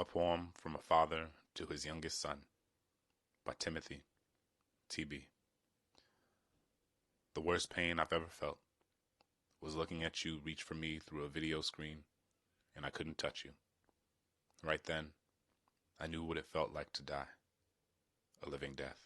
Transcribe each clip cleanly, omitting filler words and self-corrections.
A Poem from a Father to His Youngest Son by Timothy T.B. The worst pain I've ever felt was looking at you reach for me through a video screen and I couldn't touch you. Right then, I knew what it felt like to die, a living death.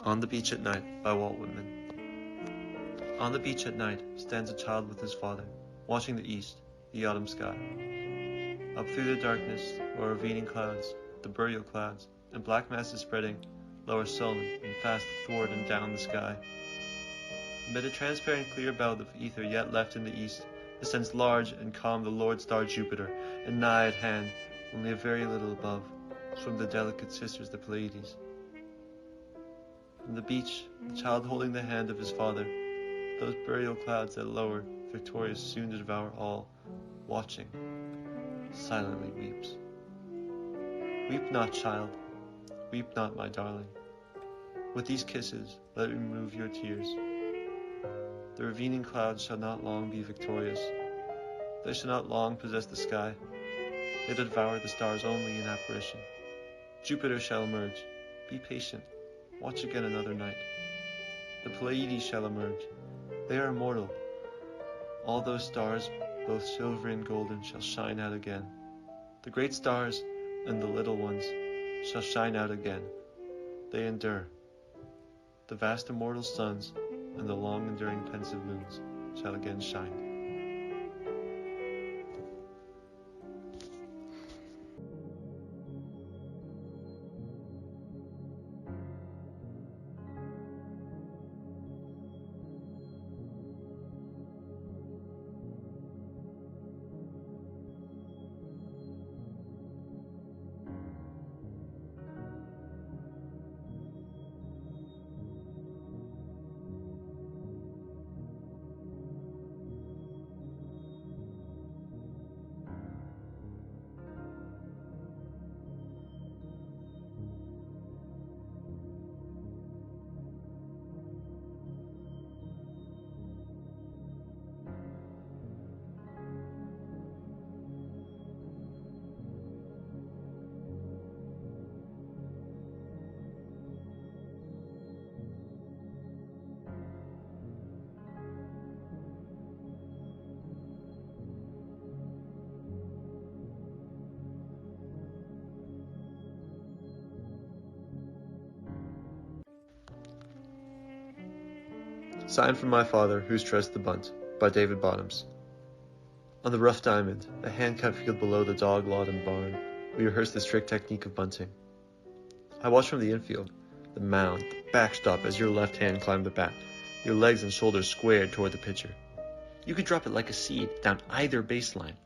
On the Beach at Night by Walt Whitman. On the beach at night stands a child with his father, watching the east, the autumn sky. Up through the darkness, where ravine clouds, the burial clouds, and black masses spreading, lower sullen and fast athwart and down the sky. Amid a transparent clear belt of ether yet left in the east, ascends large and calm the Lord star Jupiter, and nigh at hand, only a very little above, swim the delicate sisters the Pleiades. From the beach, the child holding the hand of his father, those burial clouds that lower, victorious soon to devour all, watching, silently weeps. Weep not, child, weep not, my darling. With these kisses, let me remove your tears. The ravening clouds shall not long be victorious. They shall not long possess the sky. They devour the stars only in apparition. Jupiter shall emerge. Be patient. Watch again another night. The Pleiades shall emerge. They are immortal. All those stars, both silvery and golden, shall shine out again. The great stars and the little ones shall shine out again. They endure. The vast immortal suns and the long enduring pensive moons shall again shine. Sign from My Father, Who Stressed the Bunt, by David Bottoms. On the rough diamond, a hand-cut field below the dog lot and barn, we rehearsed this trick technique of bunting. I watched from the infield, the mound, the backstop as your left hand climbed the bat, your legs and shoulders squared toward the pitcher. You could drop it like a seed down either baseline.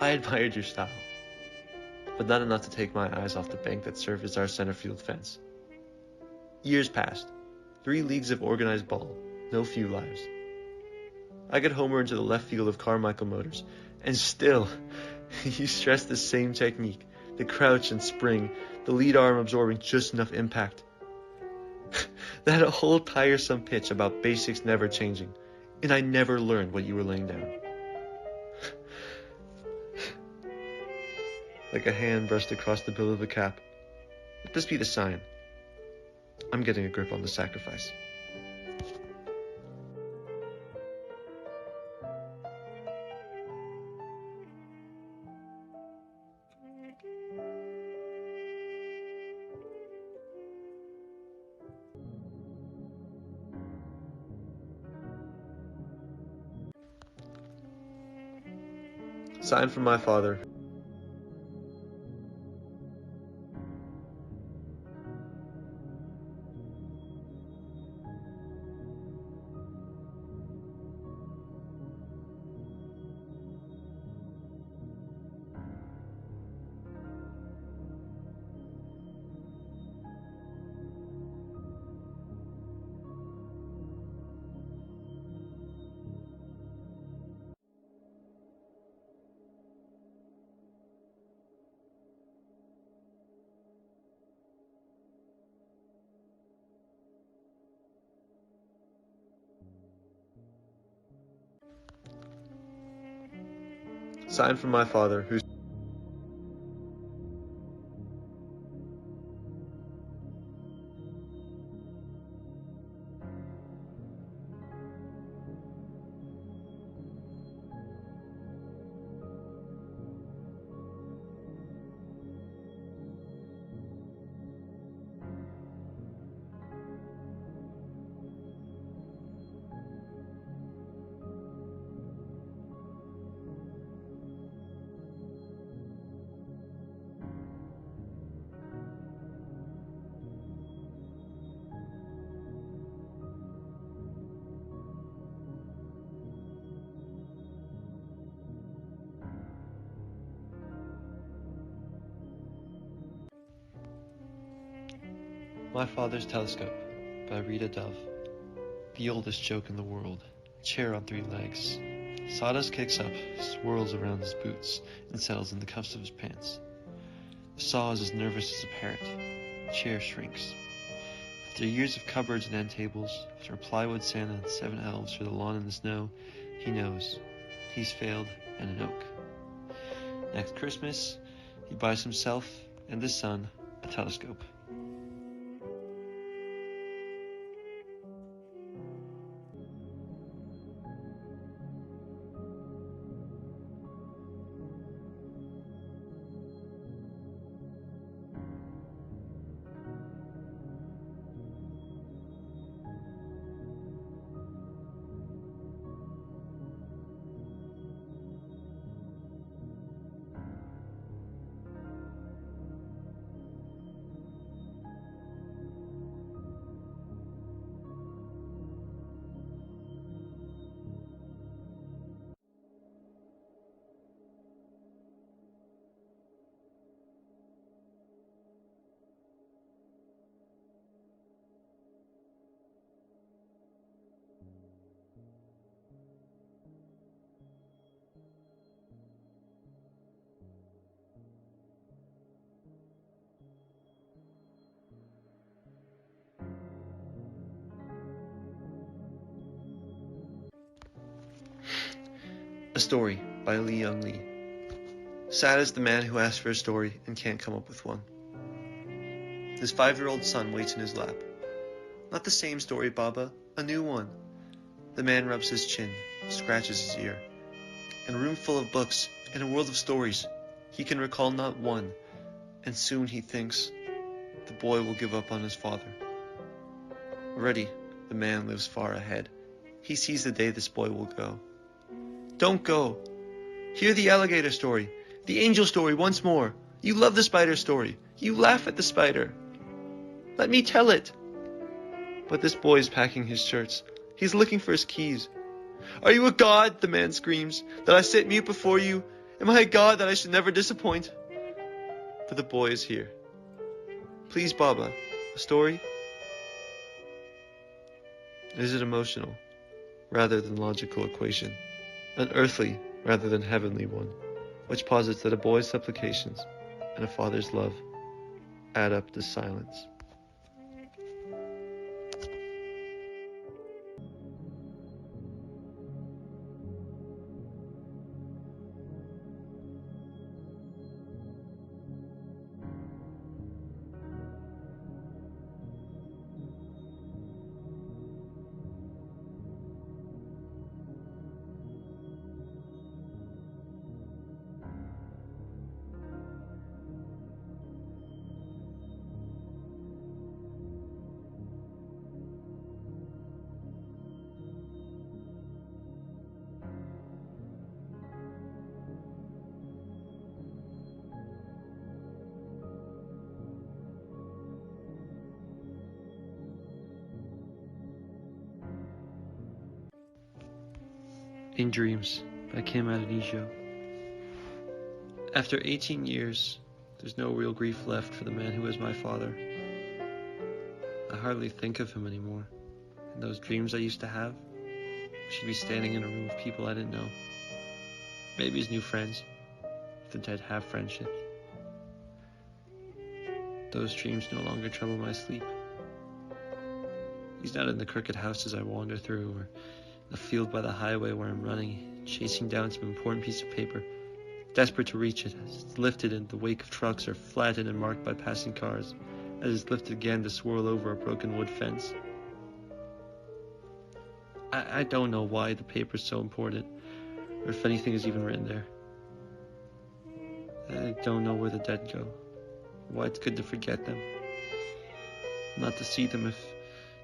I admired your style, but not enough to take my eyes off the bank that served as our center field fence. Years passed. 3 leagues of organized ball, no few lives. I get homer into the left field of Carmichael Motors, and still, you stress the same technique, the crouch and spring, the lead arm absorbing just enough impact. That whole tiresome pitch about basics never changing, and I never learned what you were laying down. Like a hand brushed across the bill of the cap. Let this be the sign. I'm getting a grip on the sacrifice. Sign from My Father. Sign from my father, who My Father's Telescope by Rita Dove. The oldest joke in the world. Chair on 3 legs. Sawdust kicks up, swirls around his boots, and settles in the cuffs of his pants. The saw is as nervous as a parrot. Chair shrinks. After years of cupboards and end tables, after a plywood Santa and 7 elves for the lawn and the snow, he knows. He's failed and an oak. Next Christmas, he buys himself and his son a telescope. A Story by Lee Young Lee. Sad is the man who asks for a story and can't come up with one. His 5-year-old son waits in his lap. Not the same story, Baba, a new one. The man rubs his chin, scratches his ear. In a room full of books, in a world of stories, he can recall not one, and soon he thinks the boy will give up on his father. Already, the man lives far ahead. He sees the day this boy will go. Don't go. Hear the alligator story, the angel story once more. You love the spider story. You laugh at the spider. Let me tell it. But this boy is packing his shirts. He's looking for his keys. Are you a god, the man screams, that I sit mute before you? Am I a god that I should never disappoint? But the boy is here. Please, Baba, a story? Is it emotional, rather than logical equation? An earthly rather than heavenly one, which posits that a boy's supplications and a father's love add up to silence. In Dreams by Kim Adonijio. After 18 years, there's no real grief left for the man who is my father. I hardly think of him anymore. And those dreams I used to have, she'd be standing in a room of people I didn't know. Maybe his new friends, if the dead have friendships. Those dreams no longer trouble my sleep. He's not in the crooked houses I wander through, or the field by the highway where I'm running, chasing down some important piece of paper, desperate to reach it, as it's lifted in the wake of trucks or flattened and marked by passing cars, as it's lifted again to swirl over a broken wood fence. I don't know why the paper's so important, or if anything is even written there. I don't know where the dead go, why it's good to forget them, not to see them if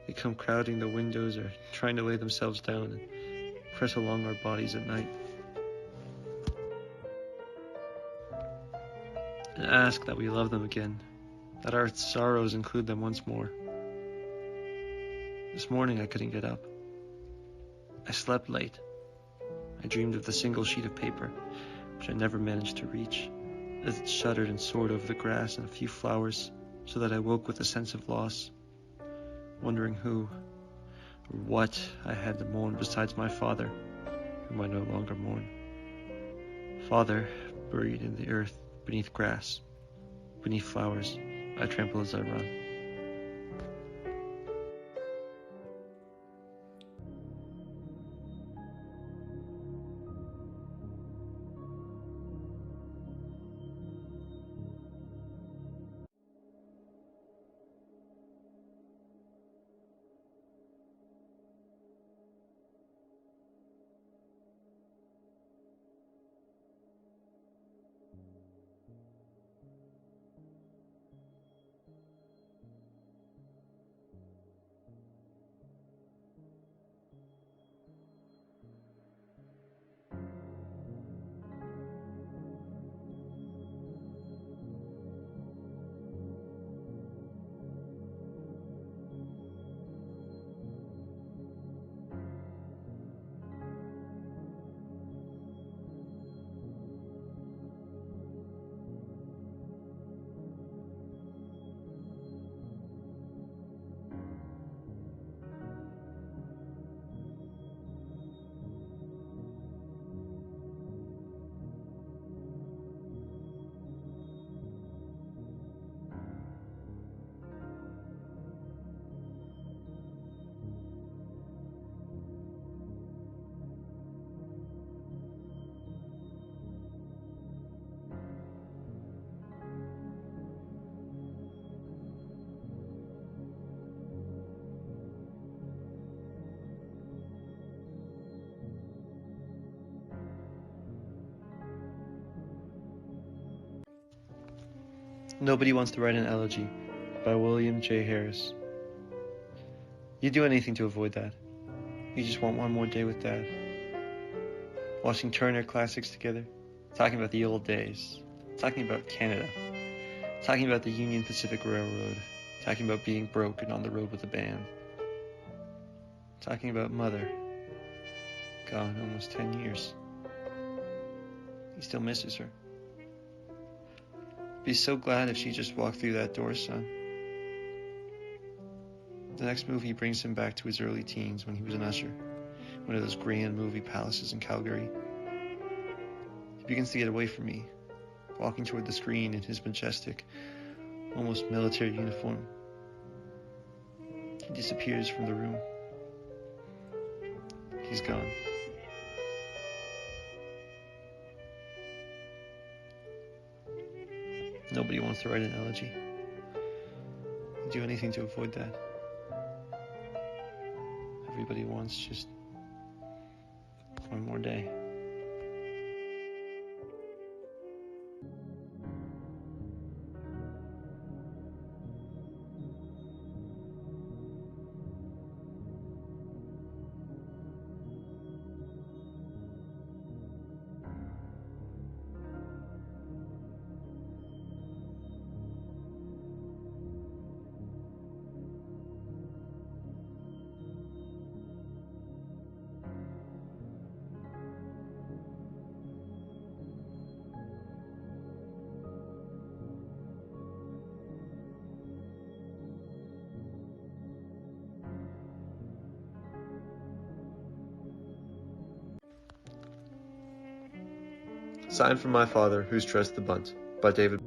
they come crowding the windows or trying to lay themselves down and press along our bodies at night. And ask that we love them again, that our sorrows include them once more. This morning I couldn't get up. I slept late. I dreamed of the single sheet of paper, which I never managed to reach, as it shuddered and soared over the grass and a few flowers, so that I woke with a sense of loss, wondering who or what I had to mourn besides my father, whom I no longer mourn. Father, buried in the earth, beneath grass, beneath flowers, I trample as I run. Nobody Wants to Write an Elegy by William J. Harris. You'd do anything to avoid that. You just want one more day with Dad. Watching Turner classics together, talking about the old days, talking about Canada, talking about the Union Pacific Railroad, talking about being broke and on the road with a band, talking about Mother, gone almost 10 years. He still misses her. Be so glad if she just walked through that door, son. The next movie brings him back to his early teens when he was an usher, one of those grand movie palaces in Calgary. He begins to get away from me, walking toward the screen in his majestic, almost military uniform. He disappears from the room. He's gone. Nobody wants to write an elegy. You do anything to avoid that. Everybody wants just one more day. Sign from My Father, Who's Dressed the Bunt, by David.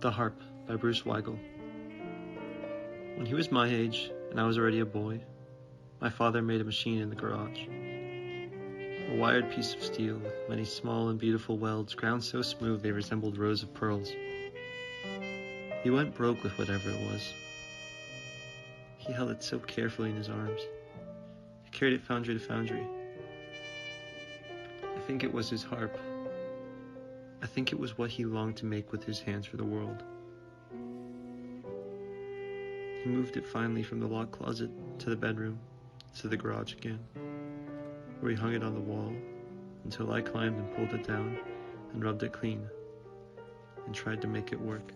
The Harp by Bruce Weigel. When he was my age, and I was already a boy, my father made a machine in the garage. A wired piece of steel with many small and beautiful welds ground so smooth they resembled rows of pearls. He went broke with whatever it was. He held it so carefully in his arms. He carried it foundry to foundry. I think it was his harp. I think it was what he longed to make with his hands for the world. He moved it finally from the locked closet to the bedroom, to the garage again, where he hung it on the wall until I climbed and pulled it down and rubbed it clean and tried to make it work.